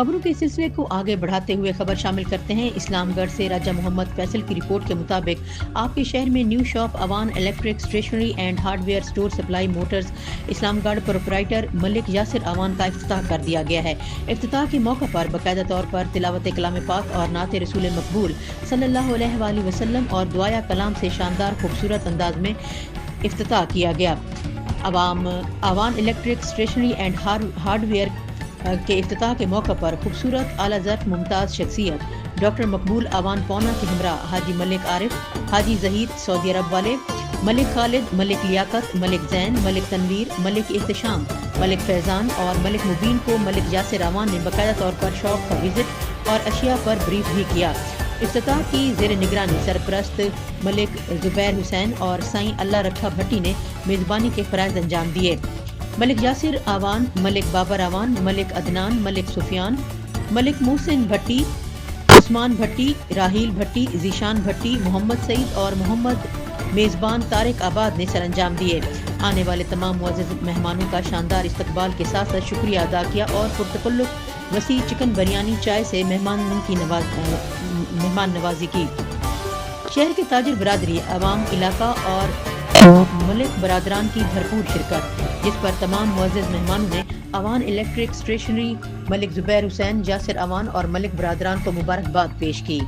खबरों के सिलसिले को आगे बढ़ाते हुए खबर शामिल करते हैं। इस्लामगढ़ से राजा मोहम्मद फैसल की रिपोर्ट के मुताबिक आपके शहर में new shop Awan electric stationery and hardware store supply motors Islamgarh proprietor Malik Yasir Awan का इफ्तिताह कर दिया गया है। इफ्तिताह के मौके पर बाकायदा तौर पर तिलावत कलाम पाक और नात रसूल मकबूल सल्लल्लाहु अलैहि वसल्लम और दुआया कलाम से शानदार खूबसूरत अंदाज में इफ्तिताह किया गया। Awan electric stationery and hardware के इफ्तिताह के मौके पर खूबसूरत आला ज़र्फ मुमताज़ शख्सियत डॉक्टर मकबूल अवान पौना के हमरा हाजी मलिक आरिफ, हाजी जहीर सऊदी अरब वाले, मलिक खालिद, मलिक लियाकत, मलिक जैन, मलिक तनवीर, मलिक एहतशाम, मलिक फैज़ान और मलिक मुबीन को मलिक यासिर अवान ने बाकायदा तौर पर शॉप का विजिट और अशिया पर ब्रीफ भी किया। इफ्तिताह की ज़ेर निगरानी सरपरस्त मलिक ज़ुबैर हुसैन और साईं अल्लाह रखा भट्टी ने मेज़बानी के फ़राइज़ अंजाम दिए। मलिक यासिर अवान, मलिक बाबर अवान, मलिक अदनान, मलिक सुफियान, मलिक मोहसिन भट्टी, उस्मान भट्टी, राहील भट्टी, जीशान भट्टी, मोहम्मद सईद और मोहम्मद मेज़बान तारिक आबाद ने सरअंजाम दिए। आने वाले तमाम मुअज़्ज़ज़ मेहमानों का शानदार इस्तकबाल के साथ साथ शुक्रिया अदा किया और पुरतकल्लुफ़ वसी चिकन बिरयानी चाय से मेहमान नवाजी की। शहर के ताजिर बरादरी, अवाम, इलाका और मलिक बरादरान की भरपूर शिरकत, जिस पर तमाम मुअज़्ज़ज़ मेहमानों ने अवान इलेक्ट्रिक स्टेशनरी, मलिक ज़ुबैर हुसैन, यासिर अवान और मलिक बरादरान को मुबारकबाद पेश की।